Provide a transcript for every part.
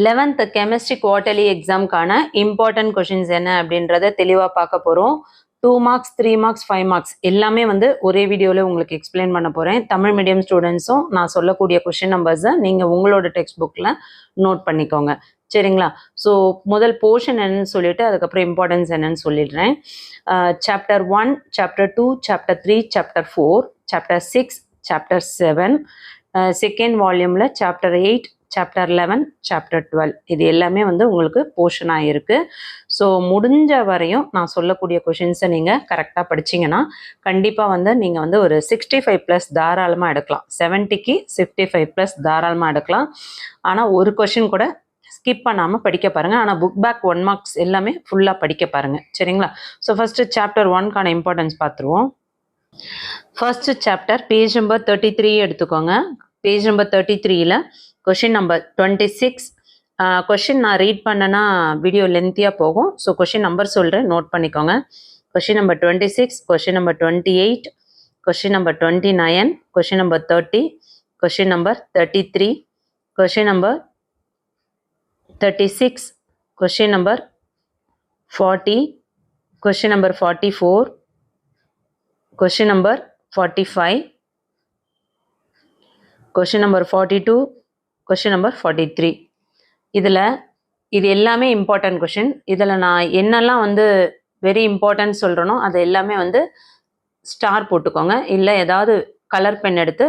11th chemistry quarterly எக்ஸாம்க்கான important questions என்ன அப்படின்றத தெளிவாக பார்க்க போகிறோம். 2 மார்க்ஸ் 3 மார்க்ஸ் 5 மார்க்ஸ் எல்லாமே வந்து ஒரே வீடியோவில் உங்களுக்கு எக்ஸ்பிளைன் பண்ண போகிறேன். தமிழ் மீடியம் ஸ்டூடெண்ட்ஸும் நான் சொல்லக்கூடிய கொஷின் நம்பர்ஸை நீங்கள் உங்களோட டெக்ஸ்ட் புக்கில் நோட் பண்ணிக்கோங்க, சரிங்களா? ஸோ முதல் போர்ஷன் என்னன்னு சொல்லிட்டு அதுக்கப்புறம் இம்பார்ட்டன்ஸ் என்னன்னு சொல்லிடுறேன். Chapter 1, chapter 2, chapter 3, chapter 4, chapter 6, chapter 7, second வால்யூமில் சாப்டர் 8, சாப்டர் 11, சாப்டர் 12 இது எல்லாமே வந்து உங்களுக்கு போர்ஷனாக இருக்குது. ஸோ முடிஞ்ச வரையும் நான் சொல்லக்கூடிய கொஷின்ஸை நீங்கள் கரெக்டாக படிச்சிங்கன்னா கண்டிப்பாக வந்து நீங்கள் வந்து ஒரு 65+ தாராளமாக எடுக்கலாம். 70க்கு 65+ தாராளமாக எடுக்கலாம். ஆனால் ஒரு கொஷின் கூட ஸ்கிப் பண்ணாமல் படிக்க பாருங்கள். ஆனால் புக் பேக் 1 மார்க்ஸ் எல்லாமே ஃபுல்லாக படிக்க பாருங்கள், சரிங்களா? ஸோ ஃபஸ்ட்டு சாப்டர் 1க்கான இம்பார்ட்டன்ஸ் பார்த்துருவோம். ஃபர்ஸ்ட் சாப்டர் பேஜ் நம்பர் 33 எடுத்துக்கோங்க. பேஜ் நம்பர் 33ல் கொஷின் நம்பர் 26. கொஷின் நான் ரீட் பண்ணனா வீடியோ லென்த்தியாக போகும். ஸோ கொஷின் நம்பர் சொல்கிறேன், நோட் பண்ணிக்கோங்க. Question number 26, question number 28, question number 29, question number 30, question number 33, question number 36, question number 40, question number 44, question number 45, question number 42, question number 43. இது எல்லாமே important question. இதில் நான் என்னெல்லாம் வந்து வெரி இம்பார்ட்டன்ட் சொல்கிறேனோ அது எல்லாமே வந்து ஸ்டார் போட்டுக்கோங்க, இல்லை ஏதாவது கலர் பென் எடுத்து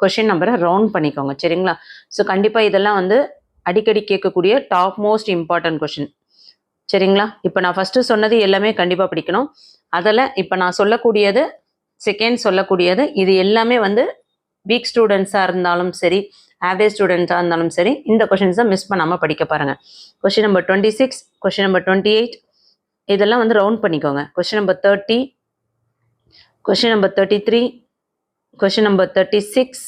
கொஷின் நம்பரை ரவுண்ட் பண்ணிக்கோங்க, சரிங்களா? ஸோ கண்டிப்பாக இதெல்லாம் வந்து அடிக்கடி கேட்கக்கூடிய டாப் மோஸ்ட் இம்பார்ட்டன்ட் கொஷின், சரிங்களா? இப்போ நான் ஃபஸ்ட்டு சொன்னது எல்லாமே கண்டிப்பாக படிக்கணும். அதில் இப்போ நான் சொல்லக்கூடியது, செகண்ட் சொல்லக்கூடியது, இது எல்லாமே வந்து வீக் ஸ்டூடெண்ட்ஸாக இருந்தாலும் சரி, ஆவரேஜ் ஸ்டூடெண்ட்ஸாக இருந்தாலும் சரி, இந்த கொஷின்ஸை மிஸ் பண்ணாமல் படிக்க பாருங்கள். கொஷின் நம்பர் 26, கொஷின் நம்பர் 28 இதெல்லாம் வந்து ரவுண்ட் பண்ணிக்கோங்க. Question number 30, question number 33, question number 36,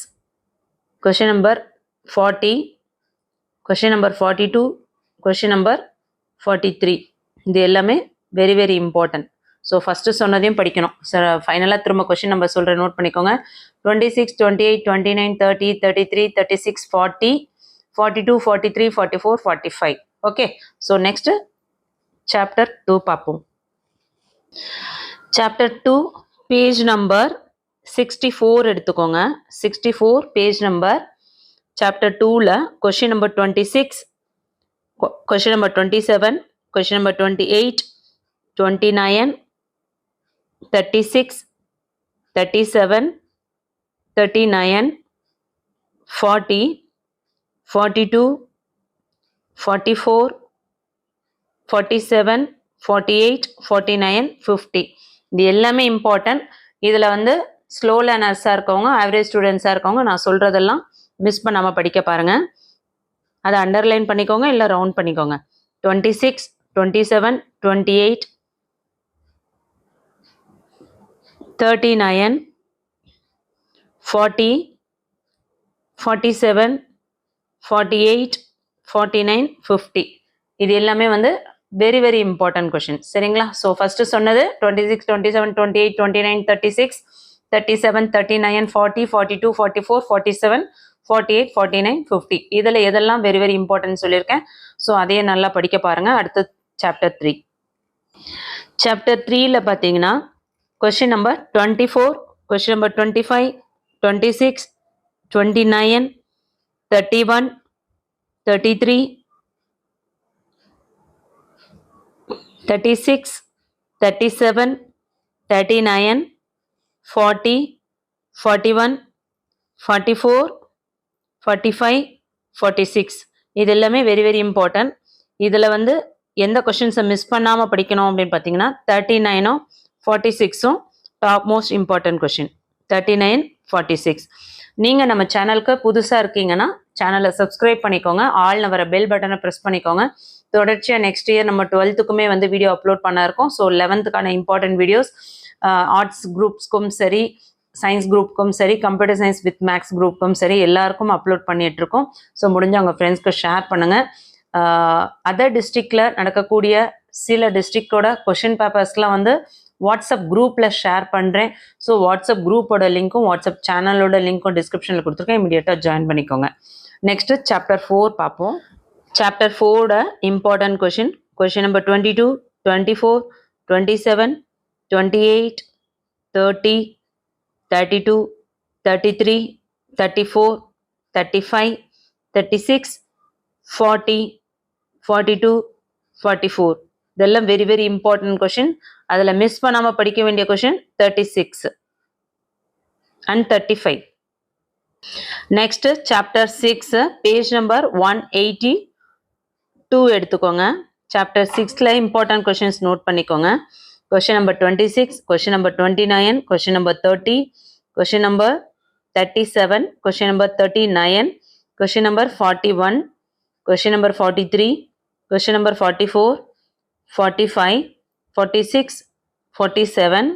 question number 40, question number 42, question number 43 இது எல்லாமே very very important. So first சொன்னதையும் படிக்கணும். சார் ஃபைனலாக திரும்ப கொஷின் நம்பர் சொல்கிறேன், நோட் பண்ணிக்கோங்க. 26, 28, 29, 30, 33, 36, 40, 42, 43, 44, 45. ஓகே, ஸோ நெக்ஸ்ட்டு சாப்டர் 2 பார்ப்போம். சாப்டர் 2 பேஜ் நம்பர் 64 எடுத்துக்கோங்க. 64 பேஜ் நம்பர். சாப்டர் 2ல் question number 26, question number 27, question number 28, 29, 36, 37, 39, 40, 42, 44, 47, 48, 49, 50 இது எல்லாமே இம்பார்ட்டன்ட். இதில் வந்து ஸ்லோ லேர்னர்ஸாக இருக்கவங்க, ஆவரேஜ் ஸ்டூடெண்ட்ஸாக இருக்கவங்க நான் சொல்கிறதெல்லாம் மிஸ் பண்ணாமல் படிக்க பாருங்கள். அதை அண்டர்லைன் பண்ணிக்கோங்க, இல்லை ரவுண்ட் பண்ணிக்கோங்க. 26, 27, 28, 39, 40, 47, 48, 49, 50 இது எல்லாமே வந்து வெரி வெரி இம்பார்ட்டன்ட் கொஷின், சரிங்களா? ஸோ ஃபஸ்ட்டு சொன்னது 26, 27, 28, 29, 36, 37, 39, 40, 42, 44, 47, 48, 49, 50 இதில் எதெல்லாம் வெரி வெரி இம்பார்ட்டன்ட் சொல்லியிருக்கேன். ஸோ அதையே நல்லா படிக்க பாருங்கள். அடுத்து சாப்டர் 3. சாப்டர் 3ல் பார்த்தீங்கன்னா கொஷின் நம்பர் 24, கொஷின் நம்பர் 25, 26, 29, 31, 33, 36, 37, 39, 40, 41, 44, 45, 46 இது எல்லாமே வெரி வெரி இம்பார்ட்டன்ட். இதில் வந்து எந்த கொஷின்ஸை மிஸ் பண்ணாமல் படிக்கணும் அப்படின்னு பார்த்தீங்கன்னா 39ம் 46ம் டாப் மோஸ்ட் இம்பார்ட்டன்ட் கொஷின். 39, 46 நீங்கள் நம்ம சேனலுக்கு புதுசாக இருக்கீங்கன்னா சேனலை சப்ஸ்கிரைப் பண்ணிக்கோங்க. ஆல்னு வர பெல் பட்டனை ப்ரெஸ் பண்ணிக்கோங்க. தொடர்ச்சியாக நெக்ஸ்ட் இயர் நம்ம 12க்குமே வந்து வீடியோ அப்லோட் பண்ண இருக்கோம். ஸோ 11க்கான இம்பார்ட்டன்ட் வீடியோஸ் ஆர்ட்ஸ் குரூப்ஸ்க்கும் சரி, சயின்ஸ் குரூப்புக்கும் சரி, கம்ப்யூட்டர் சயின்ஸ் வித் மேக்ஸ் குரூப்புக்கும் சரி எல்லாருக்கும் அப்லோட் பண்ணிகிட்ருக்கோம். ஸோ முடிஞ்ச உங்கள் ஃப்ரெண்ட்ஸ்க்கு ஷேர் பண்ணுங்கள். அதர் டிஸ்ட்ரிக்டில் நடக்கக்கூடிய சில டிஸ்ட்ரிக்டோட கொஷின் பேப்பர்ஸ்லாம் வந்து வாட்ஸ்அப் குரூப்பில் ஷேர் பண்ணுறேன். ஸோ வாட்ஸ்அப் குரூப்போட லிங்க்கும் வாட்ஸ்அப் சேனலோட லிங்க்கும் டிஸ்கிரிப்ஷனில் கொடுத்துருக்கேன். இமீடியட்டாக ஜாயின் பண்ணிக்கோங்க. நெக்ஸ்ட்டு சாப்டர் 4 பார்ப்போம். Chapter 4 important question. Question number 22, 24, 27, 28, 30, 32, 33, 34, 35, 36, 40, 42, 44. இதெல்லாம் வெரி வெரி இம்பார்ட்டன்ட் கொஷின். அதில் மிஸ் பண்ணாமல் படிக்க வேண்டிய question 36 and 35. Next chapter 6 page number 182 எடுத்துக்கோங்க. சாப்டர் 6ல இம்பார்ட்டன்ட் கொஷின்ஸ் நோட் பண்ணிக்கோங்க. Question number 26, question number 29, question number 30, question number 37, question number 39, question number 41, question number 43, question number 44, 45, 46, 47,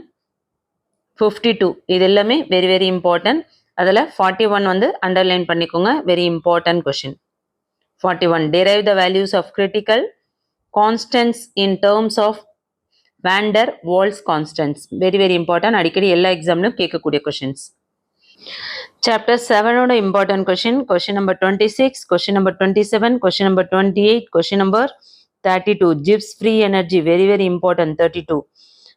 52. இது எல்லாமே very very important. அதில் 41 வந்து அண்டர்லைன் பண்ணிக்கோங்க. Very important question. 41 derive the values of critical constants in terms of van der Waals constants. Very very important. அடிக்கடி எல்லா எக்ஸாம்லையும் கேட்கக்கூடிய questions. Chapter 7ஓட important question. Question number 26, question number 27, question number 28, question number 32. Gibbs free energy very very important 32.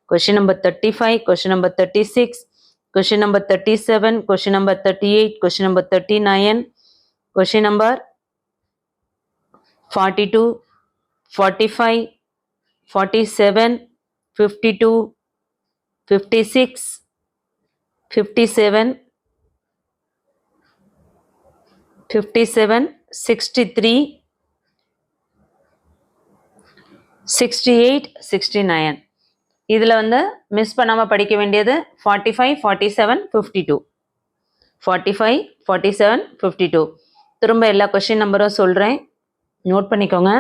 Question number 35, question number 36, question number 37, question number 38, question number 39, question number 42, 45, 47, 52, 56, 57, 57, 63, 68, 69. இதில் வந்து miss பண்ணாமல் படிக்க வேண்டியது 45, 47, 52. 45, 47, 52. திரும்ப எல்லா question நம்பரும் சொல்கிறேன், நோட் பண்ணிக்கோங்க.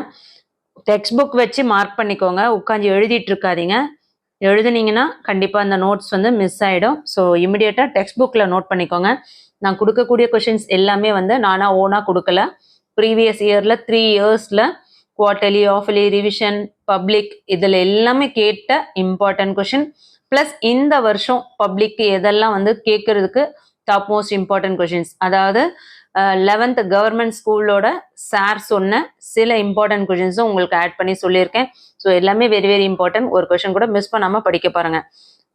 டெக்ஸ்ட் புக் வச்சு மார்க் பண்ணிக்கோங்க. உட்காந்து எழுதிட்டு இருக்காதீங்க. எழுதுனீங்கன்னா கண்டிப்பாக அந்த நோட்ஸ் வந்து மிஸ் ஆகிடும். ஸோ இமிடியேட்டாக டெக்ஸ்ட் புக்கில் நோட் பண்ணிக்கோங்க. நான் கொடுக்கக்கூடிய கொஷின்ஸ் எல்லாமே வந்து நானாக ஓனாக கொடுக்கல. ப்ரீவியஸ் இயரில் 3 இயர்ஸில் குவார்டர்லி, ஆஃபலி, ரிவிஷன், பப்ளிக் இதில் எல்லாமே கேட்ட இம்பார்ட்டன்ட் கொஷின். ப்ளஸ் இந்த வருஷம் பப்ளிக் எதெல்லாம் வந்து கேட்கறதுக்கு டாப் மோஸ்ட் இம்பார்ட்டன்ட் கொஷின்ஸ், அதாவது 11th கவர்மெண்ட் ஸ்கூலோட சார் சொன்ன சில இம்பார்ட்டன்ட் கொஷின்ஸும் உங்களுக்கு ஆட் பண்ணி சொல்லியிருக்கேன். ஸோ எல்லாமே வெரி வெரி இம்பார்ட்டன்ட். ஒரு கொஷின் கூட மிஸ் பண்ணாமல் படிக்க பாருங்க.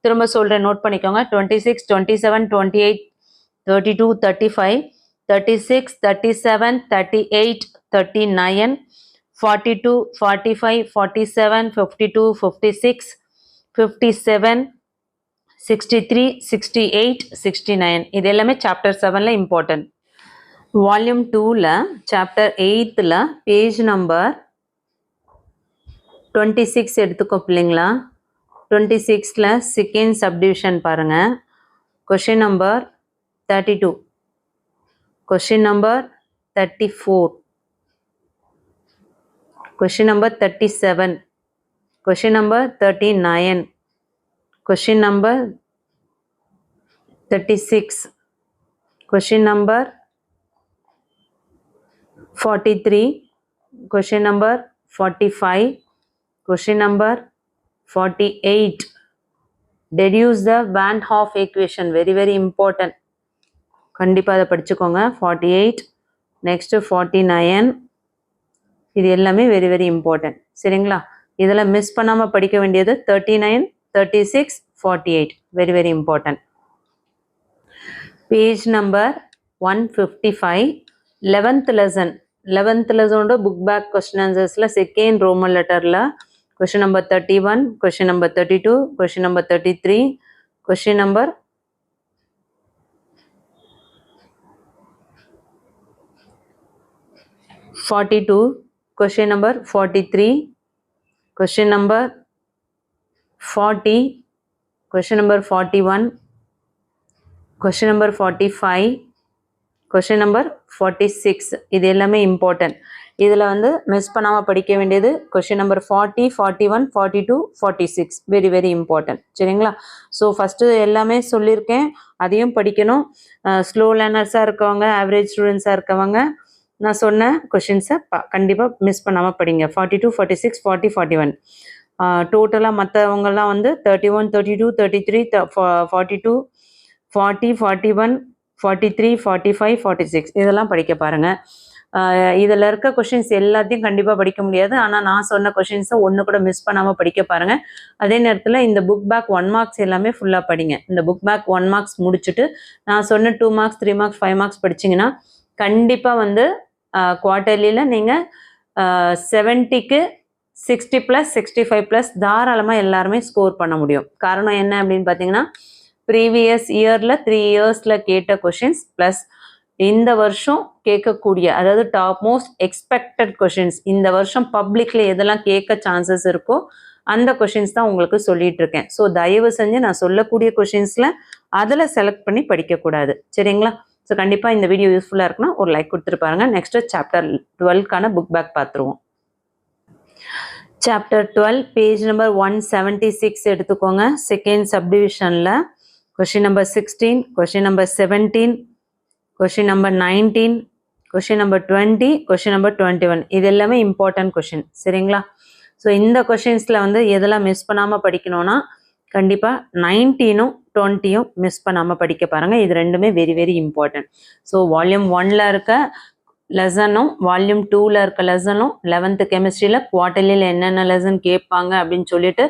திரும்ப சொல்கிறேன், நோட் பண்ணிக்கோங்க. 26, 27, 28, 32, 35, 36, 37, 38, 39, 42, 45, 47, 52, 56, 57, 63, 68, 69. இது எல்லாமே சாப்டர் 7ல இம்பார்ட்டன்ட். வால்யூம் 2ல சாப்டர் 8ல பேஜ் நம்பர் 26 எடுத்துக்கோ பிள்ளைங்களா. 26ல செகண்ட் சப்டிவிஷன் பாருங்க. Question number 32, question number 34, question number 37, question number 39, question number 36, question number 43, question number 45, question number 48. Deduce the Van Hoff equation. Very very important. கண்டிப்பாக அதை படிச்சுக்கோங்க. 48, next 49. இது எல்லாமே வெரி வெரி இம்பார்ட்டன்ட். சரிங்களா? இதில் மிஸ் பண்ணாமல் படிக்க வேண்டியது 39, 36, 48. Very very important. Page number 155, 11th lesson. 11th லெசனோட புக் பேக் கொஸ்டின் ஆன்சர்ஸில் செகண்ட் ரோமன் லெட்டரில் question number 31, question number 32, question number 33, question number 42, question number 43, question number 40, question number 41, question number 45, question number 46. இது எல்லாமே important. இதில் வந்து miss பண்ணாமல் படிக்க வேண்டியது question number 40, 41, 42, 46. Very very important. சரிங்களா? ஸோ ஃபஸ்ட்டு எல்லாமே சொல்லியிருக்கேன், அதையும் படிக்கணும். ஸ்லோ லேர்னர்ஸாக இருக்கவங்க, ஆவரேஜ் ஸ்டூடெண்ட்ஸாக இருக்கவங்க நான் சொன்ன கொஷின்ஸை கண்டிப்பாக மிஸ் பண்ணாமல் படிங்க. 42, 46, 40, 41. டோட்டலாக மற்றவங்கெல்லாம் வந்து 31, 32, 33, 42, 40, 41, 43, 45, 46 இதெல்லாம் படிக்க பாருங்கள். இதில் இருக்க கொஷின்ஸ் எல்லாத்தையும் கண்டிப்பாக படிக்க முடியாது. ஆனால் நான் சொன்ன கொஷின்ஸை ஒன்று கூட மிஸ் பண்ணாமல் படிக்க பாருங்கள். அதே நேரத்தில் இந்த புக் பேக் 1 மார்க்ஸ் எல்லாமே ஃபுல்லாக படிங்க. இந்த புக் பேக் 1 மார்க்ஸ் முடிச்சுட்டு நான் சொன்ன 2 மார்க்ஸ் 3 மார்க்ஸ் 5 மார்க்ஸ் படிச்சிங்கன்னா கண்டிப்பாக வந்து குவார்ட்டர்லியில் நீங்கள் 70க்கு 60+, 65+ தாராளமாக எல்லாருமே ஸ்கோர் பண்ண முடியும். காரணம் என்ன அப்படின்னு பார்த்தீங்கன்னா, ப்ரீவியஸ் இயரில் 3 இயர்ஸில் கேட்ட கொஷின்ஸ் ப்ளஸ் இந்த வருஷம் கேட்கக்கூடிய, அதாவது டாப் மோஸ்ட் எக்ஸ்பெக்டட் கொஷின்ஸ், இந்த வருஷம் பப்ளிக்கில் எதெல்லாம் கேட்க சான்சஸ் இருக்கோ அந்த கொஷின்ஸ் தான் உங்களுக்கு சொல்லிட்டு இருக்கேன். ஸோ தயவு செஞ்சு நான் சொல்லக்கூடிய கொஷின்ஸில் அதில் செலக்ட் பண்ணி படிக்கக்கூடாது. சரிங்களா? ஸோ கண்டிப்பாக இந்த வீடியோ யூஸ்ஃபுல்லாக இருக்குன்னா ஒரு லைக் கொடுத்துட்டு பாருங்கள். நெக்ஸ்ட்டு சாப்டர் 12க்கான புக் பேக் பார்த்துருவோம். சாப்டர் 12 பேஜ் நம்பர் 176 எடுத்துக்கோங்க. செகண்ட் சப்டிவிஷனில் question number 16, question number 17, question number 19, question number 20, question number 21 இது எல்லாமே இம்பார்ட்டன்ட் கொஷின். சரிங்களா? ஸோ இந்த கொஷின்ஸில் வந்து எதெல்லாம் மிஸ் பண்ணாமல் படிக்கணும்னா கண்டிப்பாக 19ம் 20ம் மிஸ் பண்ணாமல் படிக்க பாருங்கள். இது ரெண்டுமே very very important. So volume 1ல் இருக்க லெசனும் வால்யூம் 2ல் இருக்க லெசனும் 11th கெமிஸ்ட்ரியில் குவார்ட்டர்லியில் என்னென்ன லெசன் கேட்பாங்க அப்படின்னு சொல்லிட்டு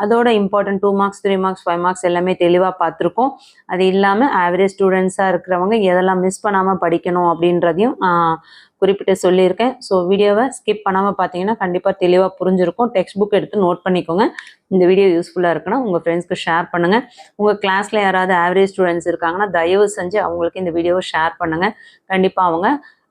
அதோட இம்பார்ட்டன்ட் 2 மார்க்ஸ் 3 மார்க்ஸ் 5 மார்க்ஸ் எல்லாமே தெளிவாக பார்த்துருக்கோம். அது இல்லாமல் ஆவரேஜ் ஸ்டூடெண்ட்ஸாக இருக்கிறவங்க எதெல்லாம் மிஸ் பண்ணாமல் படிக்கணும் அப்படின்றதையும் குறிப்பிட்டு சொல்லியிருக்கேன். ஸோ வீடியோவை ஸ்கிப் பண்ணாமல் பார்த்தீங்கன்னா கண்டிப்பாக தெளிவாக புரிஞ்சிருக்கும். டெக்ஸ்ட் புக் எடுத்து நோட் பண்ணிக்கோங்க. இந்த வீடியோ யூஸ்ஃபுல்லாக இருக்குன்னா உங்கள் ஃப்ரெண்ட்ஸ்க்கு ஷேர் பண்ணுங்கள். உங்கள் கிளாஸில் யாராவது ஆவரேஜ் ஸ்டூடெண்ட்ஸ் இருக்காங்கன்னா தயவு செஞ்சு அவங்களுக்கு இந்த வீடியோவை ஷேர் பண்ணுங்கள். கண்டிப்பாக அவங்க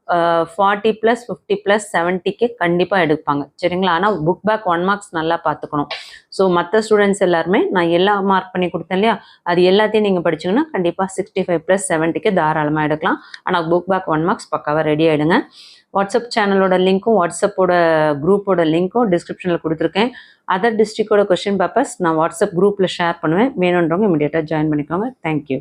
40+, 50+, 70க்கு கண்டிப்பாக எடுப்பாங்க. சரிங்களா? ஆனால் புக் பேக் 1 மார்க்ஸ் நல்லா பார்த்துக்கணும். ஸோ மற்ற ஸ்டூடெண்ட்ஸ் எல்லாருமே நான் எல்லாம் மார்க் பண்ணி கொடுத்தேன் இல்லையா, அது எல்லாத்தையும் நீங்கள் படிச்சிங்கன்னா கண்டிப்பாக 65+, 70க்கு தாராளமாக எடுக்கலாம். ஆனால் புக் பேக் 1 மார்க்ஸ் பக்காவாக ரெடி ஆகிடுங்க. வாட்ஸ்அப் சேனலோட லிங்க்கும் வாட்ஸ்அப்போட குரூப்போட லிங்க்கும் டிஸ்கிரிப்ஷனில் கொடுத்துருக்கேன். அதர் டிஸ்ட்ரிக்டோட கொஸ்டின் பேப்பர்ஸ் நான் வாட்ஸ்அப் குரூப்பில் ஷேர் பண்ணுவேன். வேணுன்றவங்க இமீடியட்டாக ஜாயின் பண்ணிக்கோங்க. தேங்க்யூ.